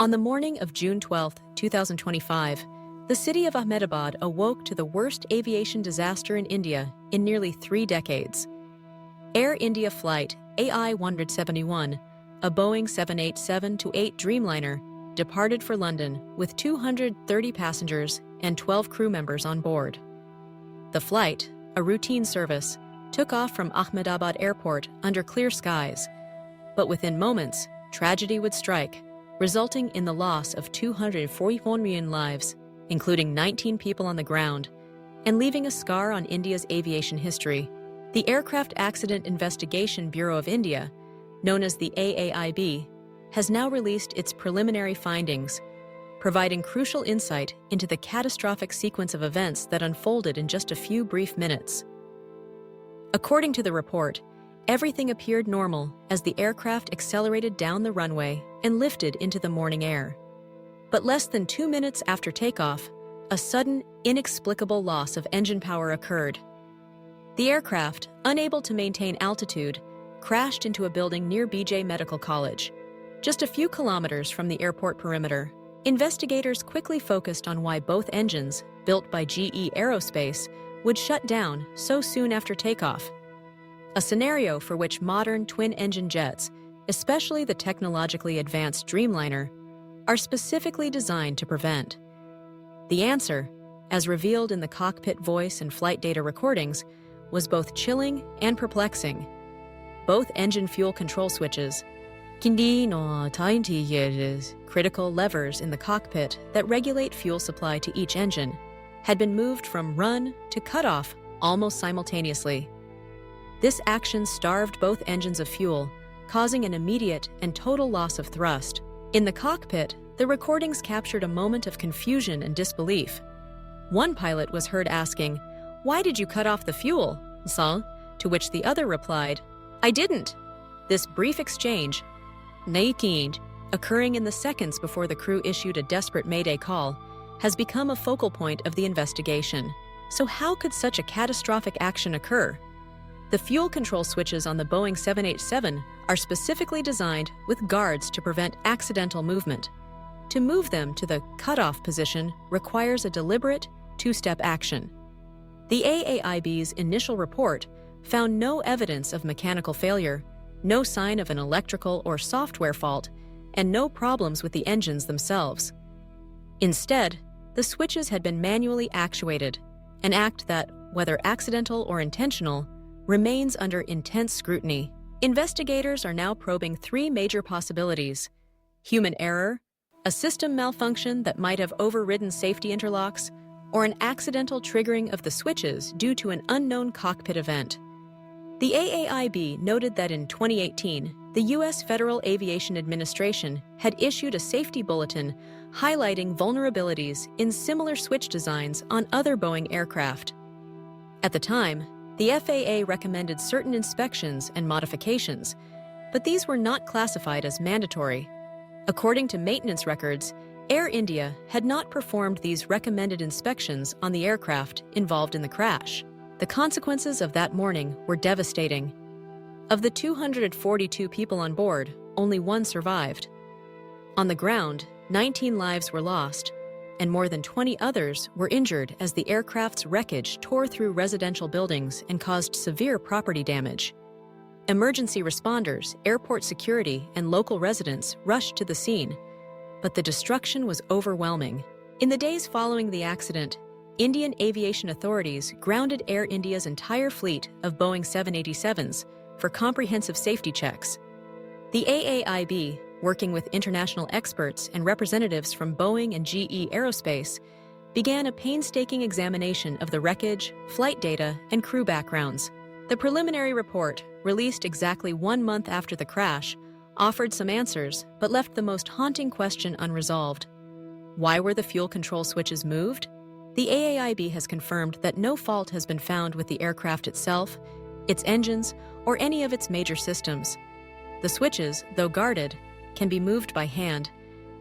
On the morning of June 12, 2025, the city of Ahmedabad awoke to the worst aviation disaster in India in nearly 3 decades. Air India flight AI-171, a Boeing 787-8 Dreamliner, departed for London with 230 passengers and 12 crew members on board. The flight, a routine service, took off from Ahmedabad Airport under clear skies, but within moments, tragedy would strike, resulting in the loss of 241 million lives, including 19 people on the ground, and leaving a scar on India's aviation history. The Aircraft Accident Investigation Bureau of India, known as the AAIB, has now released its preliminary findings, providing crucial insight into the catastrophic sequence of events that unfolded in just a few brief minutes. According to the report, everything appeared normal as the aircraft accelerated down the runway and lifted into the morning air. But less than 2 minutes after takeoff, a sudden, inexplicable loss of engine power occurred. The aircraft, unable to maintain altitude, crashed into a building near BJ Medical College, just a few kilometers from the airport perimeter. Investigators quickly focused on why both engines, built by GE Aerospace, would shut down so soon after takeoff, a scenario for which modern twin-engine jets, especially the technologically advanced Dreamliner, are specifically designed to prevent. The answer, as revealed in the cockpit voice and flight data recordings, was both chilling and perplexing. Both engine fuel control switches, critical levers in the cockpit that regulate fuel supply to each engine, had been moved from run to cutoff almost simultaneously. This action starved both engines of fuel, causing an immediate and total loss of thrust. In the cockpit, the recordings captured a moment of confusion and disbelief. One pilot was heard asking, "Why did you cut off the fuel, sir?" To which the other replied, "I didn't." This brief exchange, occurring in the seconds before the crew issued a desperate mayday call, has become a focal point of the investigation. So how could such a catastrophic action occur? The fuel control switches on the Boeing 787 are specifically designed with guards to prevent accidental movement. To move them to the cutoff position requires a deliberate, two-step action. The AAIB's initial report found no evidence of mechanical failure, no sign of an electrical or software fault, and no problems with the engines themselves. Instead, the switches had been manually actuated, an act that, whether accidental or intentional, remains under intense scrutiny. Investigators are now probing 3 major possibilities: human error, a system malfunction that might have overridden safety interlocks, or an accidental triggering of the switches due to an unknown cockpit event. The AAIB noted that in 2018, the U.S. Federal Aviation Administration had issued a safety bulletin highlighting vulnerabilities in similar switch designs on other Boeing aircraft. At the time, the FAA recommended certain inspections and modifications, but these were not classified as mandatory. According to maintenance records, Air India had not performed these recommended inspections on the aircraft involved in the crash. The consequences of that morning were devastating. Of the 242 people on board, only 1 survived. On the ground, 19 lives were lost, and more than 20 others were injured as the aircraft's wreckage tore through residential buildings and caused severe property damage. Emergency responders, airport security, and local residents rushed to the scene, but the destruction was overwhelming. In the days following the accident, Indian aviation authorities grounded Air India's entire fleet of Boeing 787s for comprehensive safety checks. The AAIB, working with international experts and representatives from Boeing and GE Aerospace, began a painstaking examination of the wreckage, flight data, and crew backgrounds. The preliminary report, released exactly 1 month after the crash, offered some answers but left the most haunting question unresolved. Why were the fuel control switches moved? The AAIB has confirmed that no fault has been found with the aircraft itself, its engines, or any of its major systems. The switches, though guarded, can be moved by hand,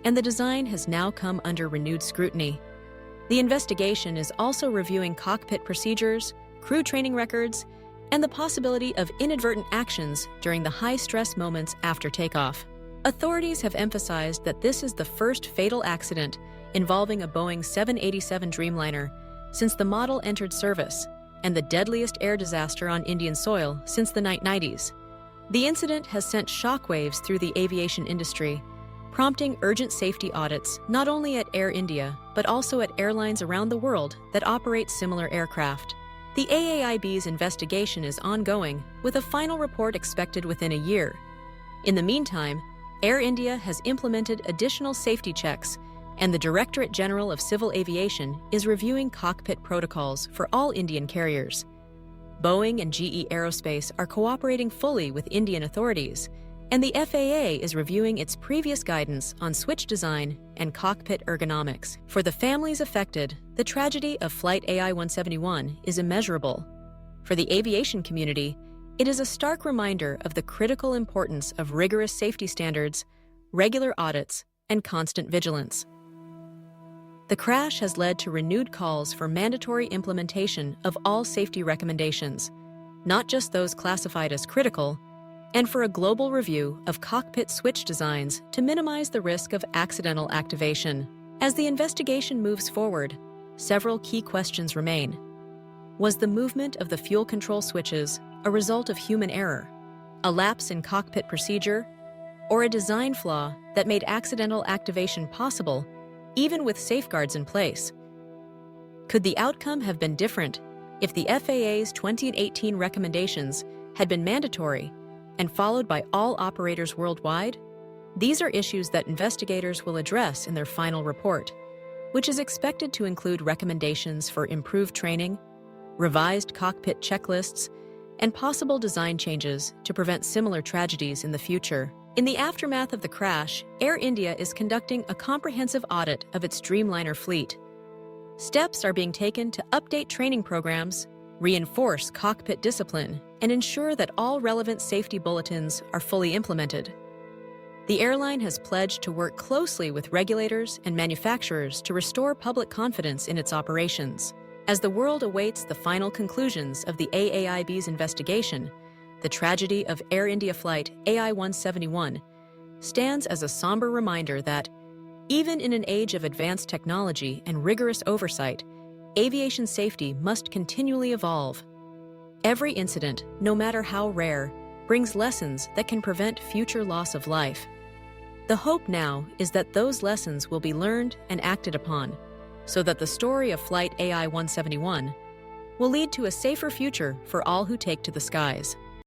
and the design has now come under renewed scrutiny. The investigation is also reviewing cockpit procedures, crew training records, and the possibility of inadvertent actions during the high-stress moments after takeoff. Authorities have emphasized that this is the first fatal accident involving a Boeing 787 Dreamliner since the model entered service, and the deadliest air disaster on Indian soil since the 1990s. The incident has sent shockwaves through the aviation industry, prompting urgent safety audits not only at Air India but also at airlines around the world that operate similar aircraft. The AAIB's investigation is ongoing, with a final report expected within a year. In the meantime, Air India has implemented additional safety checks, and the Directorate General of Civil Aviation is reviewing cockpit protocols for all Indian carriers. Boeing and GE Aerospace are cooperating fully with Indian authorities, and the FAA is reviewing its previous guidance on switch design and cockpit ergonomics. For the families affected, the tragedy of Flight AI-171 is immeasurable. For the aviation community, it is a stark reminder of the critical importance of rigorous safety standards, regular audits, and constant vigilance. The crash has led to renewed calls for mandatory implementation of all safety recommendations, not just those classified as critical, and for a global review of cockpit switch designs to minimize the risk of accidental activation. As the investigation moves forward, several key questions remain. Was the movement of the fuel control switches a result of human error, a lapse in cockpit procedure, or a design flaw that made accidental activation possible, even with safeguards in place? Could the outcome have been different if the FAA's 2018 recommendations had been mandatory and followed by all operators worldwide? These are issues that investigators will address in their final report, which is expected to include recommendations for improved training, revised cockpit checklists, and possible design changes to prevent similar tragedies in the future. In the aftermath of the crash, Air India is conducting a comprehensive audit of its Dreamliner fleet. Steps are being taken to update training programs, reinforce cockpit discipline, and ensure that all relevant safety bulletins are fully implemented. The airline has pledged to work closely with regulators and manufacturers to restore public confidence in its operations. As the world awaits the final conclusions of the AAIB's investigation, the tragedy of Air India flight AI-171 stands as a somber reminder that, even in an age of advanced technology and rigorous oversight, aviation safety must continually evolve. Every incident, no matter how rare, brings lessons that can prevent future loss of life. The hope now is that those lessons will be learned and acted upon, so that the story of Flight AI-171 will lead to a safer future for all who take to the skies.